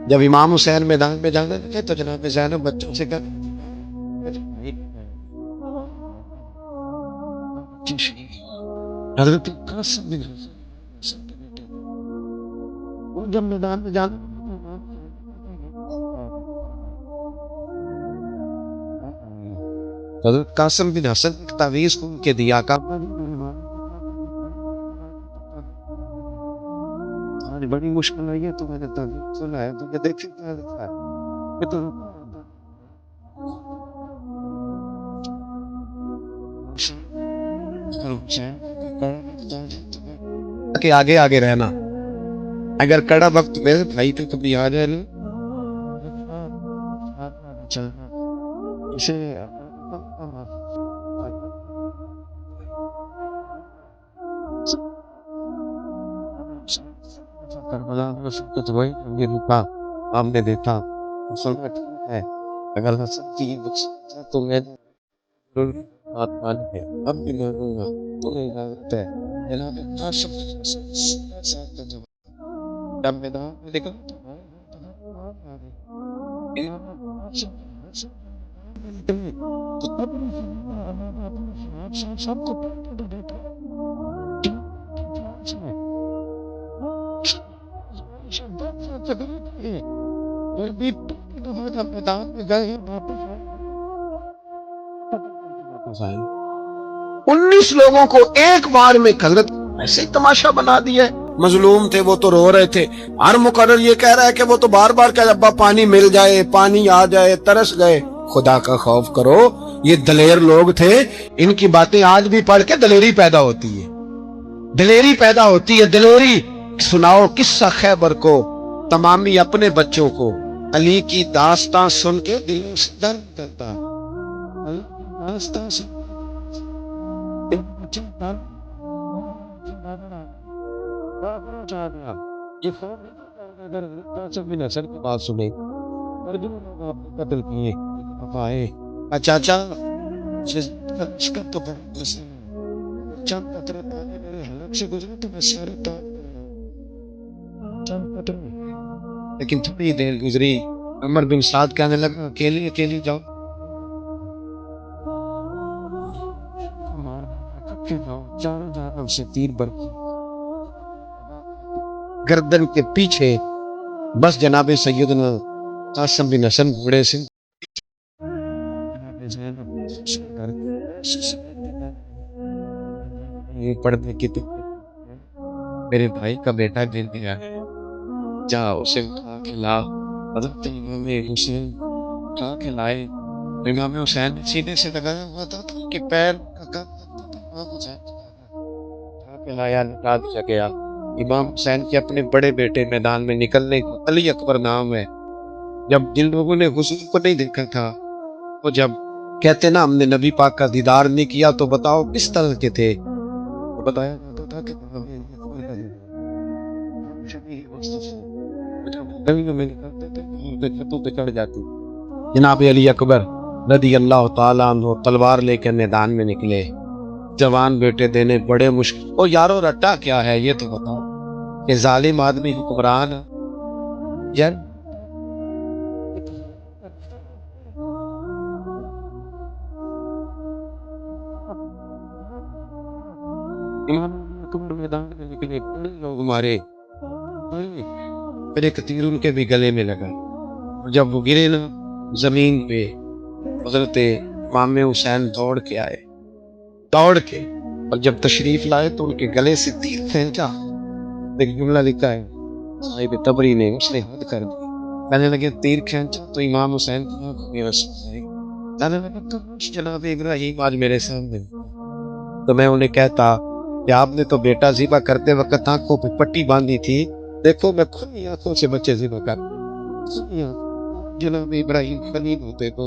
جب امام حسین میدان میں جانے لگے تو جناب زینب بچوں سے کہا حضرت قاسم بن وہ جب میدان میں جانا حضرت قاسم بن حسن ایک تعویذ کھول کے دیا کا آج بڑی مشکل ہے تو میں نے تعویذ سنا ہے تو دیکھیں کیا لکھا ہے تو کہ آگے آگے رہنا اگر کڑا وقت میرے بھائی تو کبھی آ جائے نا اسے ہم نے دیکھا ہے اگر حسن کی تو میں آسمان ہے اب بھی مانوں گا تو اجازت ہے جناب قاسم جب میدان میں دیکھا سب کو میدان میں گئے 19 لوگوں کو ایک بار میں حضرت ایسے ہی تماشا بنا دیا ہے. مظلوم تھے وہ تو رو رہے تھے. ہر مقرر یہ کہہ رہا ہے کہ وہ تو بار بار کہ ابا پانی مل جائے پانی آ جائے ترس گئے. خدا کا خوف کرو یہ دلیر لوگ تھے. ان کی باتیں آج بھی پڑھ کے دلیری پیدا ہوتی ہے. دلیری پیدا ہوتی ہے دلیری. سناؤ قصہ خیبر کو تمامی اپنے بچوں کو. علی کی داستان سن کے دل سے درد کرتا. داستان سن بات سنے قتل کیے چاچا لیکن تھوڑی دیر گزری عمر بن سعد کہنے لگا اکیلی اکیلی جاؤ سے تیر بر گردن کے پیچھے بس جناب سیدنا قاسم بن حسن گھوڑے سے پڑھنے کی میرے بھائی کا بیٹا گر گیا جا اسے اٹھا کے لا. حضرت امام حسین اٹھا کے لائے. امام حسین نے سینے سے لگایا ہوا تھا کہ پیر لایا نکلا دیا گیا. امام حسین کے اپنے بڑے بیٹے میدان میں نکلنے کو علی اکبر نام ہے. جب جن لوگوں نے حضور کو نہیں دیکھا تھا وہ جب کہتے نا ہم نے نبی پاک کا دیدار نہیں کیا تو بتاؤ کس طرح کے تھے. بتایا جاتا تھا کہ چڑھ جاتی. جناب علی اکبر رضی اللہ تعالیٰ عنہ تلوار لے کے میدان میں نکلے. جوان بیٹے دینے بڑے مشکل. او یارو رٹا کیا ہے یہ تو بتاؤ کہ ظالم آدمی حکمران یار میدان میں نکلے لوگ مارے پھر ایک تیر ان کے بھی گلے میں لگا. جب وہ گرے نا زمین پہ حضرت امام حسین دوڑ کے آئے دوڑ کے اور جب تشریف لائے تو ان کے گلے سے تیر کھینچا. ایک جملہ لکھا ہے صاحب تبری نے اس نے حد کر دی. کہنے لگے تیر کھینچا تو امام حسین کہنے لگا تو جناب ابراہیم آج میرے سامنے تو میں انہیں کہتا کہ آپ نے تو بیٹا ذبح کرتے وقت آنکھوں پہ پٹی باندھی تھی. دیکھو میں کھلی آنکھوں سے بچے ذبح کر جناب ابراہیم خلیل ہوتے تو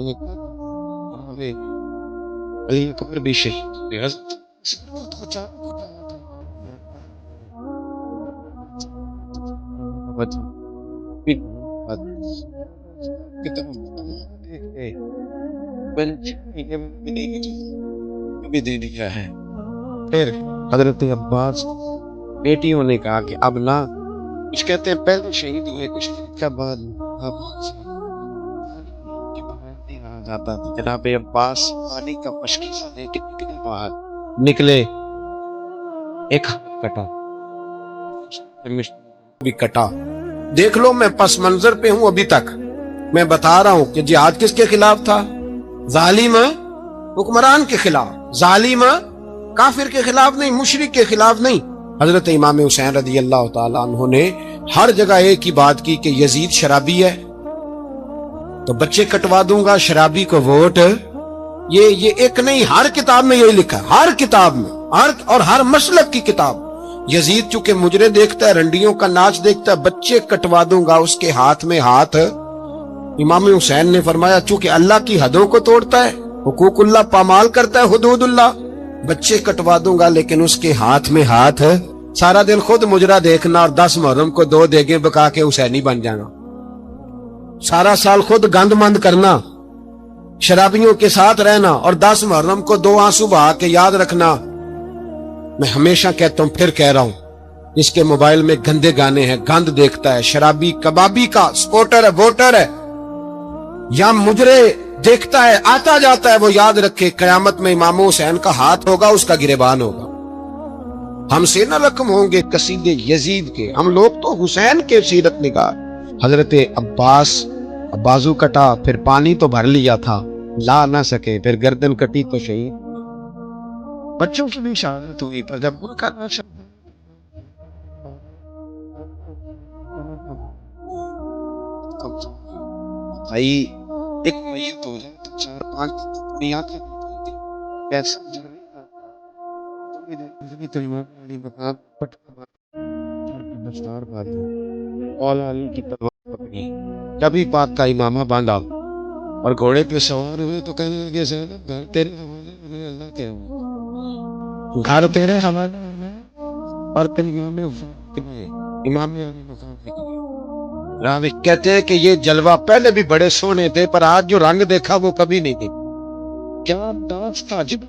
علی اکبر بھی شہید بھی دے دیا ہے. پھر حضرت عباس بیٹیوں نے کہا کہ اب نہ کچھ کہتے ہیں پہلے شہید ہوئے، کچھ کا بعد جاتا تھا۔ جناب عباس پانی کا مشکل لے کے نکلے باہر، نکلے ایک ہاتھ کٹا بھی کٹا۔ دیکھ لو میں پس منظر پہ ہوں ابھی تک، میں بتا رہا ہوں کہ جہاد کس کے خلاف تھا؟ ظالم حکمران کے خلاف، ظالم کافر کے خلاف نہیں، مشرک کے خلاف نہیں۔ حضرت امام حسین رضی اللہ تعالیٰ عنہ نے ہر جگہ ایک ہی بات کی کہ یزید شرابی ہے تو بچے کٹوا دوں گا، شرابی کو ووٹ۔ یہ ایک نہیں، ہر کتاب میں یہی لکھا ہے، ہر کتاب میں، اور ہر مسلک کی کتاب۔ یزید چونکہ مجرے دیکھتا ہے، رنڈیوں کا ناچ دیکھتا ہے، بچے کٹوا دوں گا اس کے ہاتھ میں ہاتھ۔ امام حسین نے فرمایا چونکہ اللہ کی حدوں کو توڑتا ہے، حقوق اللہ پامال کرتا ہے، حدود اللہ، بچے کٹوا دوں گا لیکن اس کے ہاتھ میں ہاتھ۔ سارا دن خود مجرا دیکھنا اور 10 محرم کو 2 دیگیں بکا کے حسینی بن جانا، سارا سال خود گند مند کرنا، شرابیوں کے ساتھ رہنا اور 10 محرم کو 2 آنسو بہا کے یاد رکھنا۔ میں ہمیشہ کہتا ہوں، پھر کہہ رہا ہوں، جس کے موبائل میں گندے گانے ہیں، گند دیکھتا ہے، شرابی کبابی کا سپورٹر ہے، ووٹر ہے، یا مجرے دیکھتا ہے آتا جاتا ہے، وہ یاد رکھے قیامت میں امام حسین کا ہاتھ ہوگا، اس کا گریبان ہوگا۔ ہم سے نہ رقم ہوں گے قصیدے یزید کے، ہم لوگ تو حسین کے سیرت نگار۔ حضرت عباس بازو کٹا، پھر پانی تو بھر لیا تھا، لا نہ سکے، پھر گردن کٹی تو شہید۔ بچوں کی بھی شہادت ہوئی، پر جب ان کا ناشا بھائی ایک میت ہو جائے تو 4-5 دنیا کے کیسا کبھی پاک کا امامہ باندھا اور گھوڑے پہ سوار ہوئے تو کہنے لگے گھر تیرے حوالے، اللہ کے گھر تیرے حوالے میں، اور پھر امام علی مقام راوی کہتے ہیں کہ یہ جلوہ پہلے بھی بڑے سونے تھے، پر آج جو رنگ دیکھا وہ کبھی نہیں دیکھا۔ کیا داس تھا جب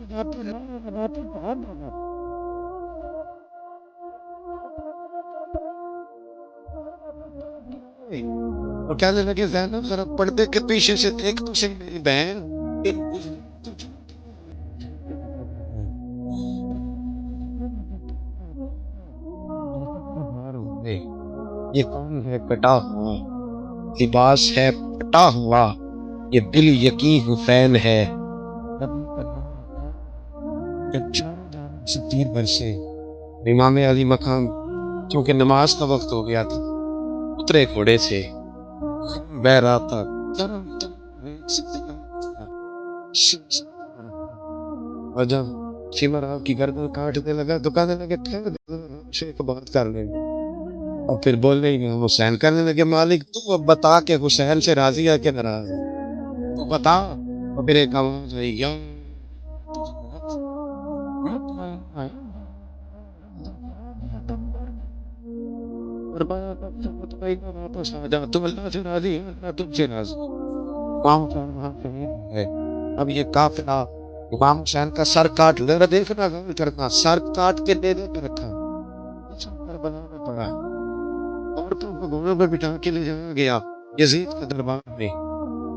اور کہنے لگے زینب ذرا پردے کے پیچھے سے دیکھ تو صحیح میری بہن۔ یہ کون ہے کٹا ہوا، لباس ہے پٹا ہوا، یہ دل یقین حسین ہے۔ 60 برسے امام علی مقام، کیونکہ نماز کا وقت ہو گیا تھا، اترے گھوڑے سے، بہ رہا تھا، اور جب سمر آپ کی گردن کاٹنے لگا تو کہنے لگے ایک بات کر لیں گے، اور پھر بولنے حسین کرنے لگے مالک تو اب بتا کہ حسین سے راضی ہے کہ ناراض ہے، تو بتا۔ اور پھر ایک آواز ہوئی، یا واپس آ جا، تم اللہ سے راضی ہے، اللہ تم سے راضی ہے۔ اب یہ قافلہ امام حسین کا سر کاٹ لے، دیکھنا غور کرنا، سر کاٹ کے لے پہ رکھا بنانا پڑا، عورتوں کو گھوڑوں پہ بٹھا کے لے جایا گیا یزید کے دربار میں۔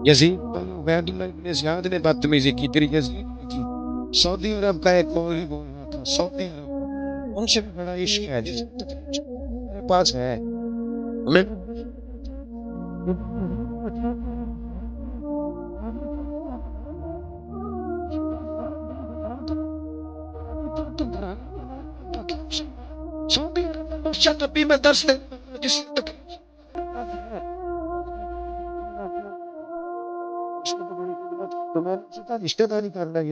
یزید پر عبید اللہ ابن زیاد نے بدتمیزی کی، پھر یزید نے کی۔ سعودی عرب کا ایک قول بول رہا تھا، سعودی عرب ان سے بھی بڑا عشق ہے جس میرے پاس ہے، سعودی عرب شتبی میں درس جس رشتہ داری کر رہا ہے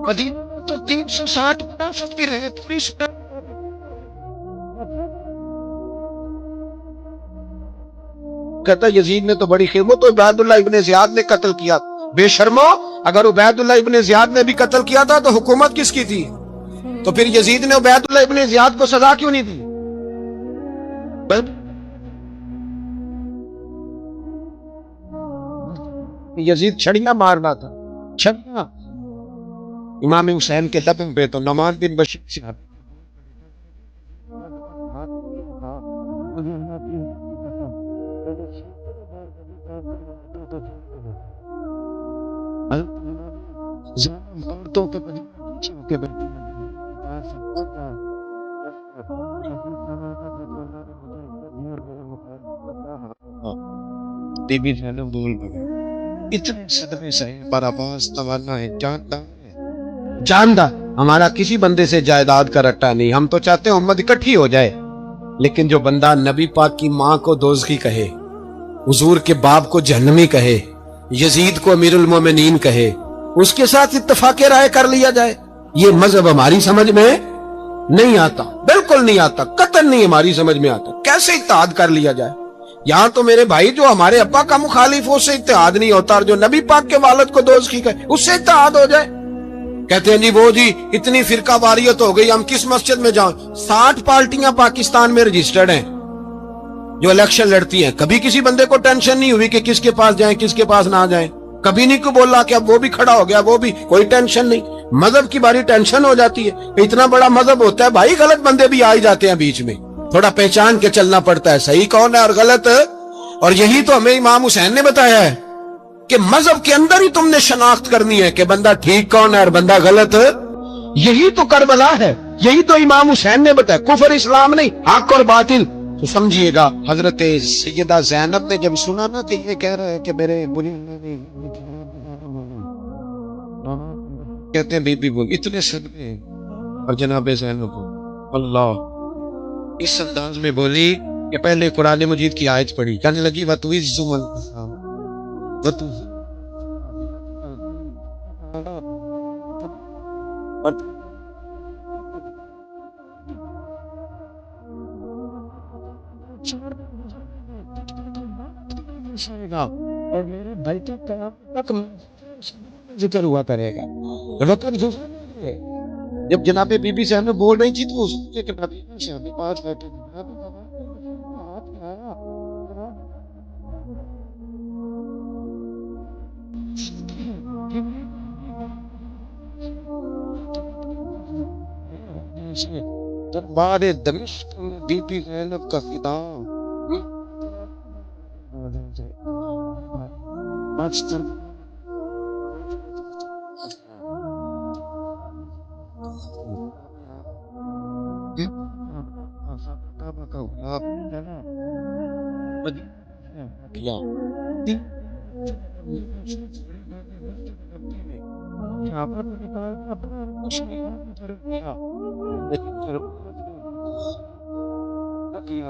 مدینہ تو 360 منافق بھی رہے، پوری کہتا یزید نے تو بڑی خدمت، تو عبید اللہ ابن زیاد نے قتل کیا، بے شرمو، اگر عبید اللہ ابن زیاد نے بھی قتل کیا تھا تو حکومت کس کی تھی؟ تو پھر یزید نے عبید اللہ ابن زیاد کو سزا کیوں نہیں دی؟ یزید چھڑیاں مارنا تھا، چھڑیاں امام حسین کے لبن پہ تو نعمان بن بشیر سے عورتوں پہ بی بی زینب بول پڑے اتنے صدمے سے پر آواز توانا ہے، جانتا ہمارا کسی بندے سے جائیداد کا رٹا نہیں، ہم تو چاہتے ہیں امت اکٹھی ہو جائے، لیکن جو بندہ نبی پاک کی ماں کو دوزخی کہے، حضور کے باپ کو جہنمی کہے، یزید کو امیر المومنین کہے، اس کے ساتھ اتفاق رائے کر لیا جائے، یہ مذہب ہماری سمجھ میں نہیں آتا، بالکل نہیں آتا، قطعاً نہیں ہماری سمجھ میں آتا۔ کیسے اتحاد کر لیا جائے؟ یہاں تو میرے بھائی جو ہمارے ابا کا مخالف ہو اس سے اتحاد نہیں ہوتا، اور جو نبی پاک کے والد کو دوزخی کہے اس سے اتحاد ہو جائے۔ کہتے ہیں جی اتنی فرقہ واریت ہو گئی، ہم کس مسجد میں جاؤں؟ 60 پارٹیاں پاکستان میں رجسٹرڈ ہیں جو الیکشن لڑتی ہیں، کبھی کسی بندے کو ٹینشن نہیں ہوئی کہ کس کے پاس جائیں کس کے پاس نہ جائیں، کبھی نہیں کو بولا کہ اب وہ بھی کھڑا ہو گیا، وہ بھی، کوئی ٹینشن نہیں۔ مذہب کی باری ٹینشن ہو جاتی ہے، اتنا بڑا مذہب ہوتا ہے بھائی، غلط بندے بھی آ ہی جاتے ہیں بیچ میں، تھوڑا پہچان کے چلنا پڑتا ہے صحیح کون ہے اور غلط، اور یہی تو ہمیں امام حسین نے بتایا ہے کہ مذہب کے اندر ہی تم نے شناخت کرنی ہے کہ بندہ ٹھیک کون ہے اور بندہ غلط، یہی تو کربلا ہے، یہی تو امام حسین نے بتایا، کفر اسلام نہیں، حق اور باطل۔ تو سمجھیے گا حضرت سیدہ زینب نے جب سنا نا کہ یہ کہہ رہا ہے کہ میرے کہتے ہیں بی بی بول اتنے صدمے، اور جناب زینب اللہ اس انداز میں بولی کہ پہلے قرآن مجید کی آیت پڑھی، کہنے لگی وَتُعِزُّ مَن تَشَاءُ اور میرے بھائی کے قیامت تک ذکر ہوا کرے گا۔ جب جناب بی بی زینب بول رہی تھی تو اس کے نبی کے پاس بیٹھے دربار دمشق میں بی بی زینب کا خطاب،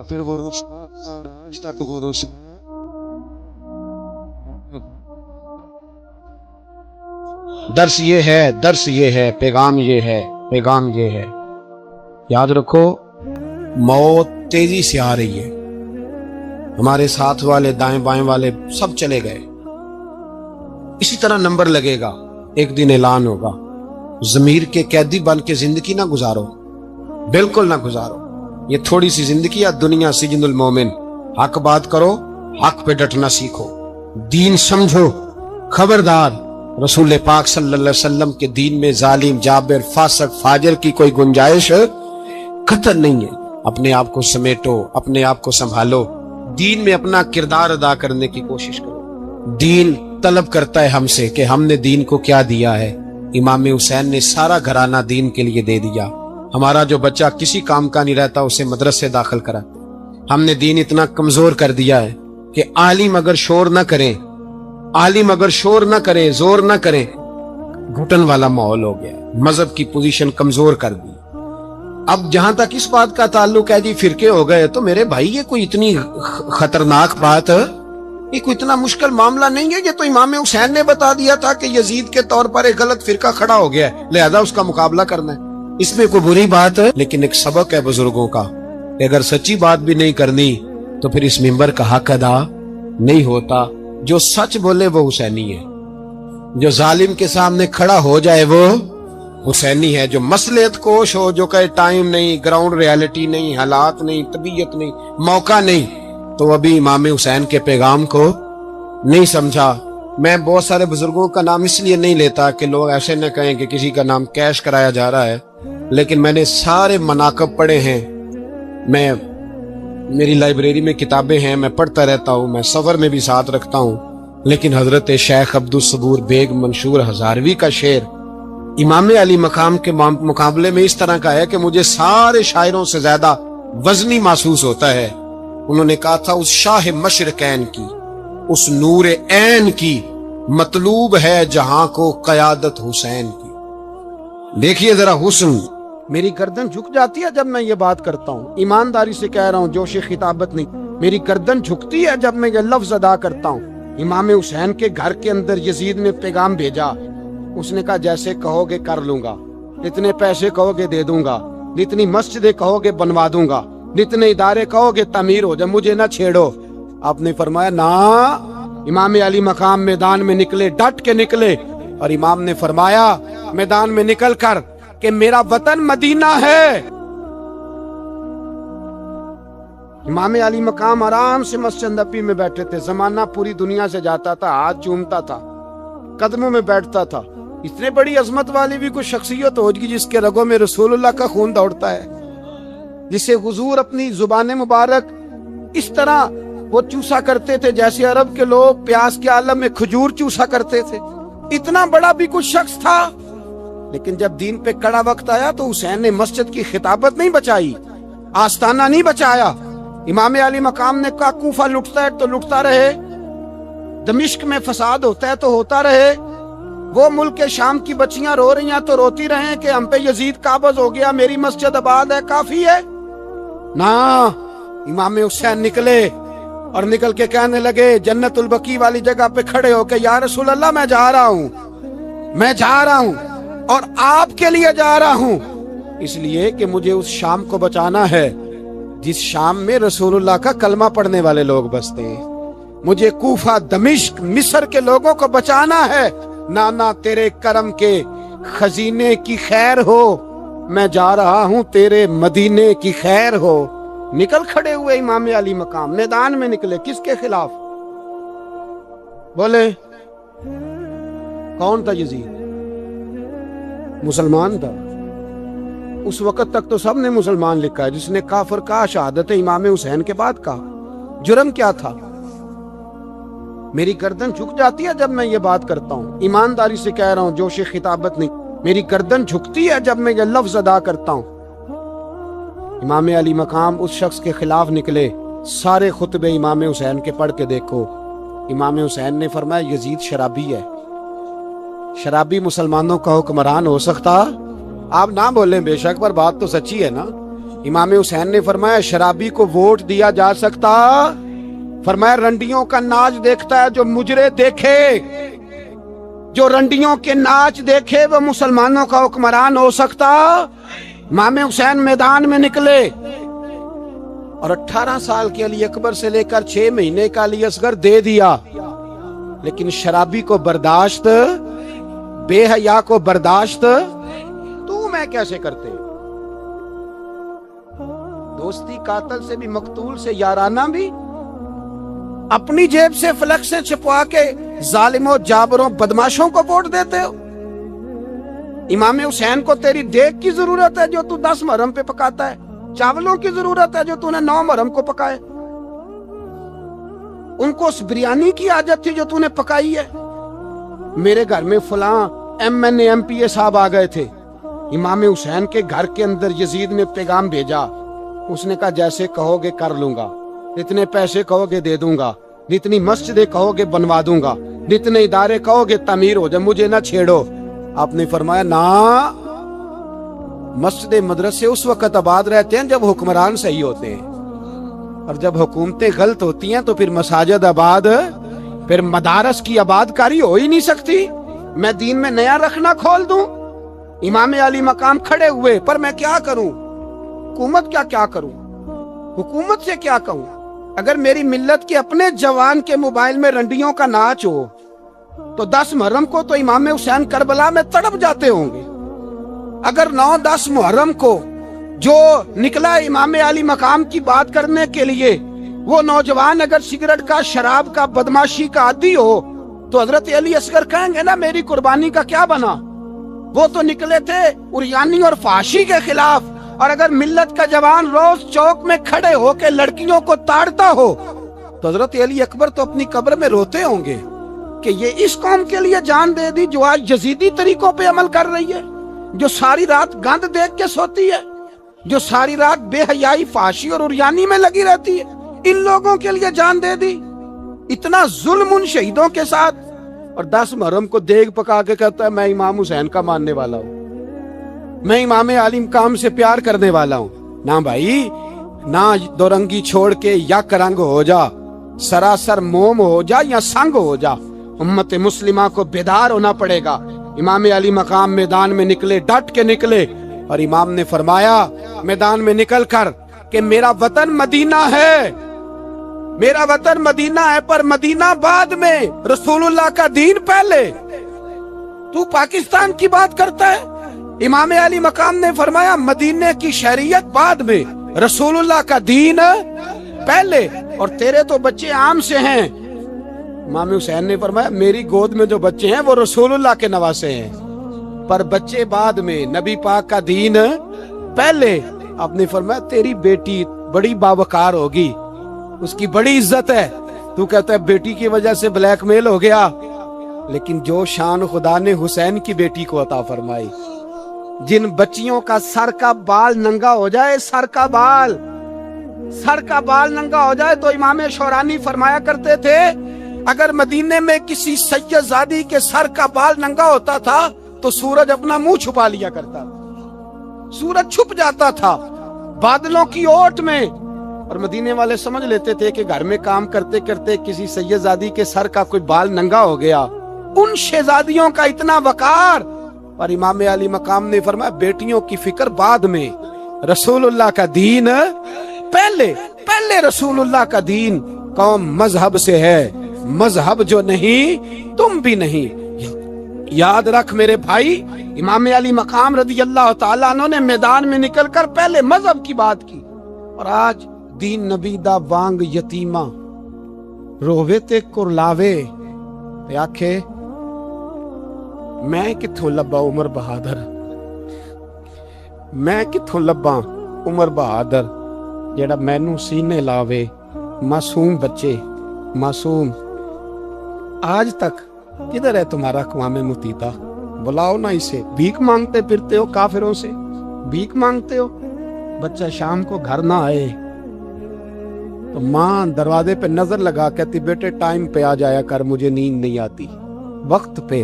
پھر وہ درس یہ ہے، پیغام یہ ہے، یاد رکھو موت تیزی سے آ رہی ہے، ہمارے ساتھ والے دائیں بائیں والے سب چلے گئے، اسی طرح نمبر لگے گا، ایک دن اعلان ہوگا، ضمیر کے قیدی بن کے زندگی نہ گزارو، بالکل نہ گزارو، یہ تھوڑی سی زندگی ہے دنیا سجن المومن، حق بات کرو، حق پہ ڈٹنا سیکھو، دین سمجھو، خبردار رسول پاک صلی اللہ علیہ وسلم کے دین میں ظالم، جابر، فاسق، فاجر کی کوئی گنجائش قطعاً نہیں ہے، اپنے آپ کو سمیٹو، اپنے آپ کو سنبھالو، دین میں اپنا کردار ادا کرنے کی کوشش کرو، دین طلب کرتا ہے ہم سے کہ ہم نے دین کو کیا دیا ہے، امام حسین نے سارا گھرانہ دین کے لیے دے دیا، ہمارا جو بچہ کسی کام کا نہیں رہتا اسے مدرسے داخل کراتے، ہم نے دین اتنا کمزور کر دیا ہے کہ عالم اگر شور نہ کریں، زور نہ کریں، گھٹن والا ماحول ہو گیا، مذہب کی پوزیشن کمزور کر دی۔ اب جہاں تک اس بات کا تعلق ہے جی فرقے ہو گئے، تو میرے بھائی یہ کوئی اتنی خطرناک بات ہے، یہ کوئی اتنا مشکل معاملہ نہیں ہے، یہ تو امام حسین نے بتا دیا تھا کہ یزید کے طور پر ایک غلط فرقہ کھڑا ہو گیا ہے، لہذا اس کا مقابلہ کرنا ہے، اس میں کوئی بری بات ہے، لیکن ایک سبق ہے بزرگوں کا کہ اگر سچی بات بھی نہیں کرنی تو پھر اس منبر کا حق ادا نہیں ہوتا، جو سچ بولے وہ حسینی ہے، جو ظالم کے سامنے کھڑا ہو جائے وہ حسینی ہے جو مصلحت کوش ہو، جو کہے ٹائم نہیں، گراؤنڈ ریالٹی نہیں، حالات نہیں، طبیعت نہیں، موقع نہیں، تو ابھی امام حسین کے پیغام کو نہیں سمجھا۔ میں بہت سارے بزرگوں کا نام اس لیے نہیں لیتا کہ لوگ ایسے نہ کہیں کہ کسی کا نام کیش کرایا جا رہا ہے، لیکن میں نے سارے مناقب پڑھے ہیں، میری لائبریری میں کتابیں ہیں، میں پڑھتا رہتا ہوں، میں سفر میں بھی ساتھ رکھتا ہوں، لیکن حضرت شیخ عبدالصبور بیگ منشور ہزاروی کا شعر امام علی مقام کے مقابلے میں اس طرح کا ہے کہ مجھے سارے شاعروں سے زیادہ وزنی محسوس ہوتا ہے۔ انہوں نے کہا تھا اس شاہ مشرقین کی، اس نور عین کی مطلوب ہے جہاں کو قیادت حسین کی۔ دیکھیے ذرا حسن، میری گردن جھک جاتی ہے جب میں یہ بات کرتا ہوں، ایمانداری سے کہہ رہا ہوں، جوش خطابت نہیں، میری گردن جھکتی ہے جب میں یہ لفظ ادا کرتا ہوں۔ امام حسین کے گھر کے اندر یزید نے پیغام بھیجا، اس نے کہا جیسے کہو گے کر لوں گا، جتنے پیسے کہو گے دے دوں گا، جتنی مسجدیں کہو گے بنوا دوں گا، جتنے ادارے کہو گے تعمیر ہو جائے، مجھے نہ چھیڑو۔ آپ نے فرمایا نا، امام علی مقام میدان میں نکلے، ڈٹ کے نکلے، اور امام نے فرمایا میدان میں نکل کر کہ میرا وطن مدینہ ہے۔ امام علی مقام آرام سے مسجد نبی میں بیٹھے تھے، زمانہ پوری دنیا سے جاتا تھا، ہاتھ چومتا تھا، قدموں میں بیٹھتا تھا۔ اتنے بڑی عظمت والی بھی کوئی شخصیت ہوگی جس کے رگوں میں رسول اللہ کا خون دوڑتا ہے، جسے حضور اپنی زبان مبارک اس طرح وہ چوسا کرتے تھے جیسے عرب کے لوگ پیاس کے عالم میں کھجور چوسا کرتے تھے۔ اتنا بڑا بھی کوئی شخص تھا، لیکن جب دین پہ کڑا وقت آیا تو حسین نے مسجد کی خطابت نہیں بچائی، آستانہ نہیں بچایا۔ امام علی مقام نے کہا کوفہ لٹتا ہے تو لٹتا رہے، دمشق میں فساد ہوتا ہے تو ہوتا رہے، وہ ملک شام کی بچیاں رو رہی ہیں تو روتی رہیں کہ ہم پہ یزید قابض ہو گیا، میری مسجد آباد ہے، کافی ہے نا۔ امام حسین نکلے اور نکل کے کہنے لگے جنت البقیع والی جگہ پہ کھڑے ہو کہ یا رسول اللہ میں جا رہا ہوں اور آپ کے لیے جا رہا ہوں، اس لیے کہ مجھے اس شام کو بچانا ہے جس شام میں رسول اللہ کا کلمہ پڑھنے والے لوگ بستے ہیں، مجھے کوفہ دمشق مصر کے لوگوں کو بچانا ہے۔ نانا تیرے کرم کے خزینے کی خیر ہو، میں جا رہا ہوں تیرے مدینے کی خیر ہو۔ نکل کھڑے ہوئے امام علی مقام، میدان میں نکلے، کس کے خلاف؟ بولے کون تھا یزید؟ مسلمان تھا۔ اس وقت تک تو سب نے مسلمان لکھا ہے، جس نے کافر کہا شہادت امام حسین کے بعد کہا۔ جرم کیا تھا؟ میری گردن جھک جاتی ہے جب میں یہ بات کرتا ہوں، ایمانداری سے کہہ رہا ہوں، جوش خطابت نہیں، میری گردن جھکتی ہے جب میں یہ لفظ ادا کرتا ہوں۔ امام علی مقام اس شخص کے خلاف نکلے، سارے خطبے امام حسین کے پڑھ کے دیکھو۔ امام حسین نے فرمایا یزید شرابی ہے، شرابی مسلمانوں کا حکمران ہو سکتا؟ آپ نہ بولیں بے شک، پر بات تو سچی ہے نا۔ امام حسین نے فرمایا شرابی کو ووٹ دیا جا سکتا؟ فرمایا رنڈیوں کا ناچ دیکھتا ہے جو مجرے دیکھے، جو رنڈیوں کے ناچ دیکھے وہ مسلمانوں کا حکمران ہو سکتا؟ امام حسین میدان میں نکلے اور 18 سال کے علی اکبر سے لے کر 6 مہینے کا علی اصغر دے دیا، لیکن شرابی کو برداشت، بے حیا کو برداشت تو میں کیسے کرتے؟ دوستی قاتل سے بھی، مقتول سے یارانہ بھی، اپنی جیب سے فلیکسیں چھپوا کے ظالموں جابروں بدماشوں کو ووٹ دیتے ہو۔ امام حسین کو تیری دیگ کی ضرورت ہے جو تو 10 محرم پہ پکاتا ہے، چاولوں کی ضرورت ہے جو تو نے 9 محرم کو پکائے، ان کو اس بریانی کی حاجت تھی جو تو نے پکائی ہے۔ میرے گھر میں فلاں MNA MPA صاحب آ گئے تھے، امام حسین کے گھر کے اندر یزید نے پیغام بھیجا، اس نے کہا جیسے کہو گے کر لوں گا، جتنے پیسے کہو گے دے دوں گا، جتنی مسجدیں کہو گے بنوا دوں گا، جتنے ادارے کہو گے تعمیر ہو جائے، مجھے نہ چھیڑو۔ آپ نے فرمایا نا، مسجد مدرسے اس وقت آباد رہتے ہیں جب حکمران صحیح ہوتے ہیں، اور جب حکومتیں غلط ہوتی ہیں تو پھر مساجد آباد، پھر مدارس کی آباد کاری ہو ہی نہیں سکتی۔ میں دین میں نیا رکھنا کھول دوں؟ امام علی مقام کھڑے ہوئے، پر میں کیا کروں؟ حکومت کیا کروں؟ حکومت سے کیا کہوں؟ اگر میری ملت کے اپنے جوان کے موبائل میں رنڈیوں کا ناچ ہو تو 10 محرم کو تو امام حسین کربلا میں تڑپ جاتے ہوں گے۔ اگر 9-10 محرم کو جو نکلا امام علی مقام کی بات کرنے کے لیے، وہ نوجوان اگر سگریٹ کا، شراب کا، بدماشی کا عادی ہو تو حضرت علی اصغر کہیں گے نا میری قربانی کا کیا بنا؟ وہ تو نکلے تھے عریانی اور فحاشی کے خلاف، اور اگر ملت کا جوان روز چوک میں کھڑے ہو کے لڑکیوں کو تاڑتا ہو تو حضرت علی اکبر تو اپنی قبر میں روتے ہوں گے کہ یہ اس قوم کے لیے جان دے دی جو آج یزیدی طریقوں پہ عمل کر رہی ہے، جو ساری رات گند دیکھ کے سوتی ہے، جو ساری رات بے حیائی، فحاشی اور عریانی میں لگی رہتی ہے، ان لوگوں کے لیے جان دے دی۔ اتنا ظلم ان شہیدوں کے ساتھ، اور 10 محرم کو دیگ پکا کے کہتا ہے میں امام حسین کا ماننے والا ہوں، میں امام علی مقام سے پیار کرنے والا ہوں۔ نہ بھائی، نہ دو رنگی چھوڑ کے یک رنگ ہو جا، سراسر موم ہو جا یا سنگ ہو جا، امت مسلمہ کو بیدار ہونا پڑے گا۔ امام علی مقام میدان میں نکلے، ڈٹ کے نکلے، اور امام نے فرمایا میدان میں نکل کر کہ میرا وطن مدینہ ہے، میرا وطن مدینہ ہے، پر مدینہ بعد میں، رسول اللہ کا دین پہلے۔ تو پاکستان کی بات کرتا ہے؟ امام علی مقام نے فرمایا مدینے کی شریعت بعد میں، رسول اللہ کا دین پہلے، اور تیرے تو بچے عام سے ہیں۔ امام حسین نے فرمایا میری گود میں جو بچے ہیں وہ رسول اللہ کے نواسے ہیں، پر بچے بعد میں، نبی پاک کا دین پہلے۔ آپ نے فرمایا تیری بیٹی بڑی باوقار ہوگی، اس کی بڑی عزت ہے، تو کہتا ہے بیٹی کی وجہ سے بلیک میل ہو گیا، لیکن جو شان خدا نے حسین کی بیٹی کو عطا فرمائی، جن بچیوں کا سر کا بال ننگا ہو جائے، سر کا بال ننگا ہو جائے، تو امام شورانی فرمایا کرتے تھے اگر مدینے میں کسی سید زادی کے سر کا بال ننگا ہوتا تھا تو سورج اپنا منہ چھپا لیا کرتا تھا، سورج چھپ جاتا تھا بادلوں کی اوٹ میں، اور مدینے والے سمجھ لیتے تھے کہ گھر میں کام کرتے کرتے کسی سید زادی کے سر کا کوئی بال ننگا ہو گیا۔ ان شہزادیوں کا اتنا وقار، اور امام علی مقام نے فرمایا بیٹیوں کی فکر بعد میں، رسول اللہ کا دین پہلے رسول اللہ کا دین۔ قوم مذہب سے ہے، مذہب جو نہیں تم بھی نہیں۔ یاد رکھ میرے بھائی، امام علی مقام رضی اللہ تعالیٰ عنہ نے میدان میں نکل کر پہلے مذہب کی بات کی، اور آج دین نبی دا وانگ یتیمہ رووے تے کرلاوے تے آکھے میں کتھوں لبا عمر بہادر، میں کتھوں لبا عمر بہادر جیڑا مینوں سینے لاوے، معصوم بچے، معصوم۔ آج تک کدھر ہے تمہارا اقوام متحدہ؟ بلاؤ نا اسے۔ بھیک مانگتے پھرتے ہو، کافروں سے بھیک مانگتے ہو۔ بچہ شام کو گھر نہ آئے تو ماں دروازے پہ نظر لگا کہتی بیٹے ٹائم پہ آ جایا کر، مجھے نیند نہیں آتی، وقت پہ۔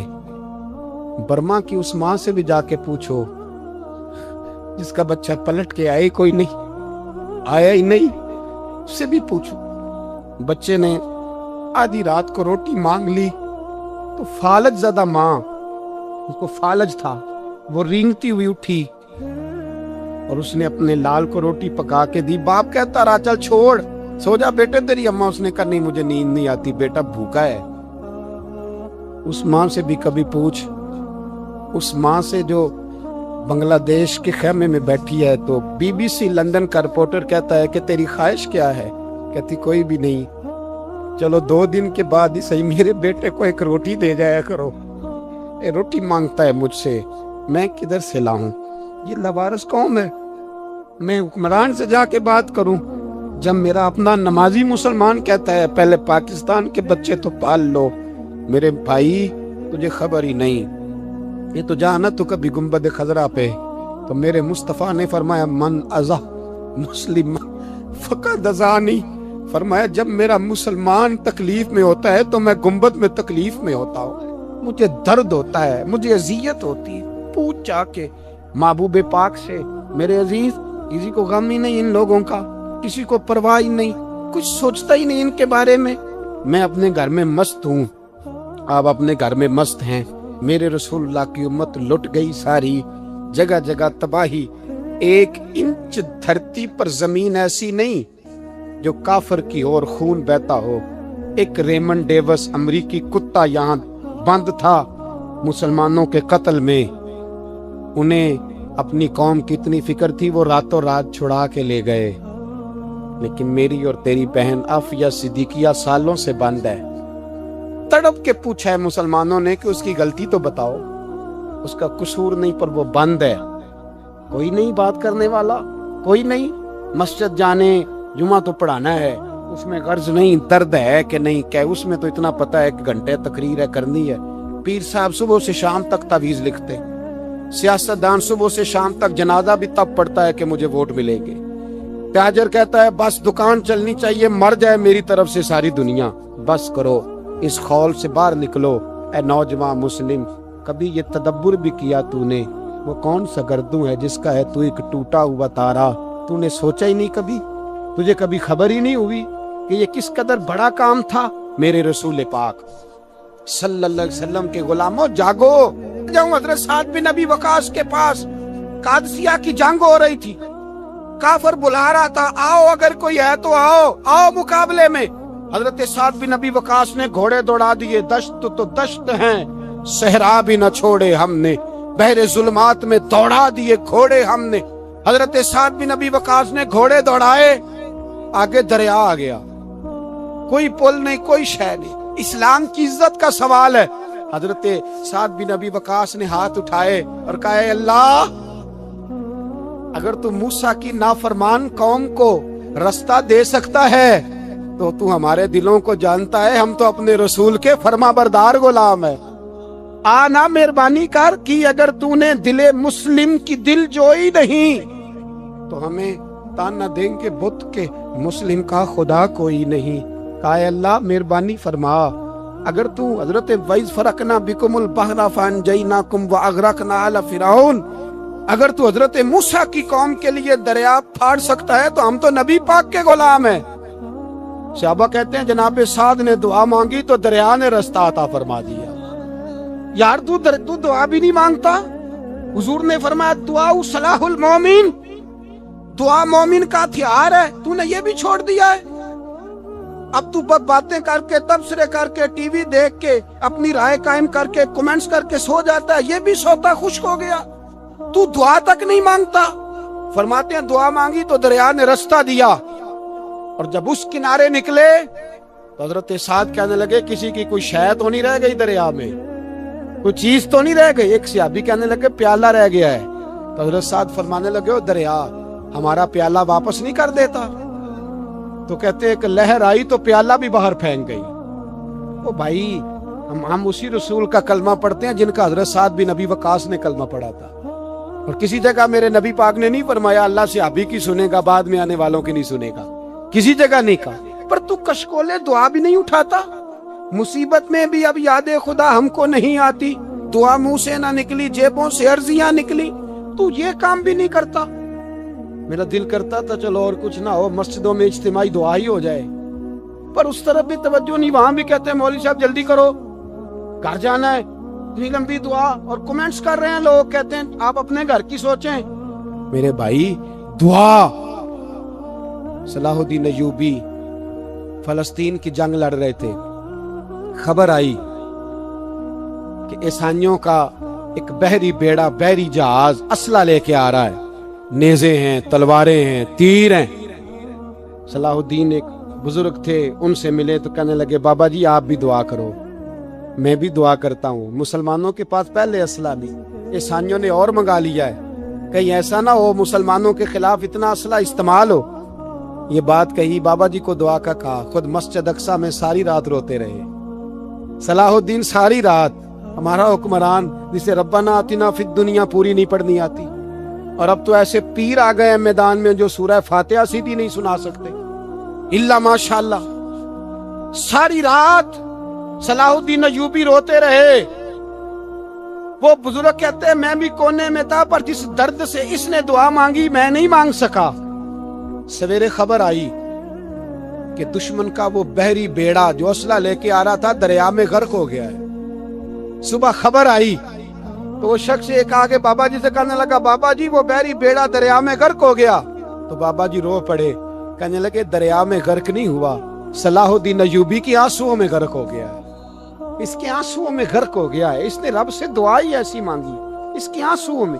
برما کی اس ماں سے بھی جا کے پوچھو جس کا بچہ پلٹ کے آئے کوئی نہیں، آیا ہی نہیں، اس سے بھی پوچھو۔ بچے نے آدھی رات کو روٹی مانگ لی تو فالج زدہ ماں، اس کو فالج تھا، وہ رینگتی ہوئی اٹھی اور اس نے اپنے لال کو روٹی پکا کے دی۔ باپ کہتا رہا چل چھوڑ، سو جا بیٹے تیری اماں۔ اس نے کہا نہیں مجھے نیند نہیں آتی، بیٹا بھوکا ہے۔ اس ماں سے بھی کبھی پوچھ، اس ماں سے جو بنگلہ دیش کے خیمے میں بیٹھی ہے، تو بی بی سی لندن کا رپورٹر کہتا ہے کہ تیری خواہش کیا ہے؟ کہتی کوئی بھی نہیں، چلو 2 دن کے بعد ہی صحیح میرے بیٹے کو ایک روٹی دے جایا کرو، یہ روٹی مانگتا ہے مجھ سے، میں کدھر سے لاؤں؟ یہ لوارث قوم ہے، میں حکمران سے جا کے بات کروں؟ جب میرا اپنا نمازی مسلمان کہتا ہے پہلے پاکستان کے بچے تو پال لو، میرے بھائی تجھے خبر ہی نہیں۔ یہ تو جانا تو کبھی گنبد خضرا پہ، تو میرے مصطفیٰ نے فرمایا من ازا مسلم فقد ازانی، فرمایا جب میرا مسلمان تکلیف میں ہوتا ہے تو میں گنبد میں تکلیف میں ہوتا ہوں، مجھے درد ہوتا ہے، مجھے اذیت ہوتی ہے۔ پوچھ جا کے محبوب پاک سے، میرے عزیز کسی کو غم ہی نہیں ان لوگوں کا، کسی کو پرواہ ہی نہیں، کچھ سوچتا ہی نہیں ان کے بارے میں۔ میں اپنے گھر میں مست ہوں، آپ اپنے گھر میں مست ہیں۔ میرے رسول اللہ کی امت لٹ گئی ساری، جگہ جگہ تباہی، 1 انچ دھرتی پر زمین ایسی نہیں جو کافر کی اور خون بہتا ہو۔ ایک ریمن ڈیوس امریکی کتا یہاں بند تھا مسلمانوں کے قتل میں، انہیں اپنی قوم کی اتنی فکر تھی وہ راتوں رات چھڑا کے لے گئے، لیکن میری اور تیری بہن عافیہ صدیقیہ سالوں سے بند ہے۔ تڑپ کے پوچھا ہے مسلمانوں نے کہ اس کی غلطی تو بتاؤ، اس کا قصور نہیں پر وہ بند ہے، کوئی نہیں بات کرنے والا، کوئی نہیں مسجد جانے، جمعہ تو پڑھانا ہے، اس میں غرض نہیں، درد ہے کہ نہیں کہ اس میں تو اتنا پتہ ہے کہ گھنٹے تقریر ہے کرنی ہے۔ پیر صاحب صبح سے شام تک تعویذ لکھتے، سیاستدان صبح سے شام تک جنازہ بھی تب پڑتا ہے کہ مجھے ووٹ ملیں گے، تاجر کہتا ہے بس دکان چلنی چاہیے، مر جائے میری طرف سے ساری دنیا، بس کرو، اس خول سے باہر نکلو۔ اے نوجوان مسلم، کبھی یہ تدبر بھی کیا تو نے وہ کون سا گردوں ہے جس کا ہے تو ایک ٹوٹا ہوا تارا؟ تو نے سوچا ہی نہیں کبھی، تجھے کبھی خبر ہی نہیں ہوئی کہ یہ کس قدر بڑا کام تھا؟ میرے رسول پاک صلی اللہ علیہ وسلم کے غلاموں جاگو۔ جاؤں حضرت سعد بن ابی وقاص کے پاس، قادسیہ کی جنگ ہو رہی تھی، کافر بلا رہا تھا، آؤ اگر کوئی ہے تو آؤ، آؤ مقابلے میں۔ حضرت سعد بن ابی وقاص نے گھوڑے دوڑا دیے، دشت تو دشت ہیں، صحرا بھی نہ چھوڑے ہم نے، بحر ظلمات میں دوڑا دیے گھوڑے ہم نے۔ حضرت سعد بن ابی وقاص نے گھوڑے دوڑائے، آگے دریا آ گیا، کوئی پل نہیں، کوئی شے نہیں، اسلام کی عزت کا سوال ہے۔ حضرت سعد بن ابی وقاص نے ہاتھ اٹھائے اور کہا اے اللہ، اگر تو موسیٰ کی نافرمان قوم کو رستہ دے سکتا ہے تو ہمارے دلوں کو جانتا ہے، ہم تو اپنے رسول کے فرما بردار غلام ہیں۔ آنا مہربانی کر کی اگر تو نے دل مسلم کی دل جوئی نہیں تو ہمیں تانا دیں گے بت کے مسلم کا خدا کوئی نہیں۔ کہا اے اللہ مہربانی فرما، اگر تو حضرت وَإِذْ فَرَقْنَا بِكُمُ الْبَحْرَ فَأَنْجَيْنَاكُمْ وَأَغْرَقْنَا آلَ فِرْعَوْنَ، اگر تو حضرت موسیٰ کی قوم کے لیے دریا پھاڑ سکتا ہے تو ہم تو نبی پاک کے غلام ہیں۔ صحابہ کہتے ہیں جناب سعد نے دعا مانگی تو دریا نے رستہ عطا فرما دیا۔ یار تو دعا بھی نہیں مانگتا؟ حضور نے فرمایا دعا صلاح المومن، دعا مومن کا ہتھیار ہے، تو نے یہ بھی چھوڑ دیا ہے۔ اب تو باتیں کر کے، تبصرے کر کے، ٹی وی دیکھ کے، اپنی رائے قائم کر کے، کومنٹس کر کے سو جاتا ہے، یہ بھی سوتا خشک ہو گیا، تو دعا تک نہیں مانگتا۔ فرماتے ہیں دعا مانگی تو دریا نے رستہ دیا، اور جب اس کنارے نکلے تو حضرت سعد کہنے لگے کسی کی کوئی شے تو نہیں رہ گئی دریا میں، کوئی چیز تو نہیں رہ گئی؟ ایک صحابی کہنے لگے پیالہ رہ گیا ہے، تو حضرت سعد فرمانے لگے دریا ہمارا پیالہ واپس نہیں کر دیتا؟ تو کہتے ہیں کہ لہر آئی تو پیالہ بھی باہر پھینک گئی۔ او بھائی، ہم اسی رسول کا کلمہ پڑھتے ہیں جن کا حضرت سعد بن ابی وقاص نے کلمہ پڑھا تھا، اور کسی جگہ میرے نبی پاک نے نہیں فرمایا اللہ صحابی کی سنے گا بعد میں آنے والوں کی نہیں سنے گا، کسی جگہ نہیں کہا۔ پر تو کشکولے دعا بھی نہیں اٹھاتا، مصیبت میں بھی اب یاد خدا ہم کو نہیں آتی، دعا منہ سے نہ نکلی، جیبوں سے عرضیاں نکلی، تو یہ کام بھی نہیں کرتا۔ میرا دل کرتا تھا چلو اور کچھ نہ ہو، مسجدوں میں اجتماعی دعا ہی ہو جائے، پر اس طرف بھی توجہ نہیں، وہاں بھی کہتے ہیں مولوی صاحب جلدی کرو گھر جانا ہے، اتنی لمبی دعا، اور کومنٹس کر رہے ہیں لوگ، کہتے ہیں آپ اپنے گھر کی سوچیں۔ میرے بھائی دعا، صلاح الدین ایوبی فلسطین کی جنگ لڑ رہے تھے، خبر آئی کہ عیسائیوں کا ایک بحری بیڑا، بحری جہاز اسلحہ لے کے آ رہا ہے، نیزے ہیں، تلواریں ہیں، تیر ہیں۔ صلاح الدین ایک بزرگ تھے، ان سے ملے تو کہنے لگے بابا جی آپ بھی دعا کرو۔ میں بھی دعا کرتا ہوں، مسلمانوں کے پاس پہلے اسلحہ نہیں، عیسائیوں نے اور منگا لیا ہے، کہیں ایسا نہ ہو مسلمانوں کے خلاف اتنا اسلحہ استعمال ہو۔ یہ بات کہی، بابا جی کو دعا کا کہا، خود مسجد اقصیٰ میں ساری رات روتے رہے۔ صلاح الدین ساری رات، ہمارا حکمران جسے ربنا آتنا فی الدنیا پوری نہیں پڑھنی آتی، اور اب تو ایسے پیر آ گئے ہیں میدان میں جو سورہ فاتحہ سیدھی نہیں سنا سکتے، الا ماشاءاللہ۔ ساری رات صلاح الدین ایوبی روتے رہے۔ وہ بزرگ کہتے ہیں میں بھی کونے میں تھا، پر جس درد سے اس نے دعا مانگی میں نہیں مانگ سکا۔ سویرے خبر آئی کہ دشمن کا وہ بحری بیڑا جو اسلحہ لے کے آ رہا تھا دریا میں غرق ہو گیا ہے۔ صبح خبر آئی تو وہ شخص ایک آگے بابا جی سے کہنے لگا بابا جی وہ بحری بیڑا دریا میں غرق ہو گیا، تو بابا جی رو پڑے، کہنے لگے دریا میں غرق نہیں ہوا، صلاح الدین ایوبی کی آنسوؤں میں غرق ہو گیا ہے، اس کے آنسوؤں میں غرق ہو گیا ہے، اس نے رب سے دعا ہی ایسی مانگی، اس کے آنسوؤں میں۔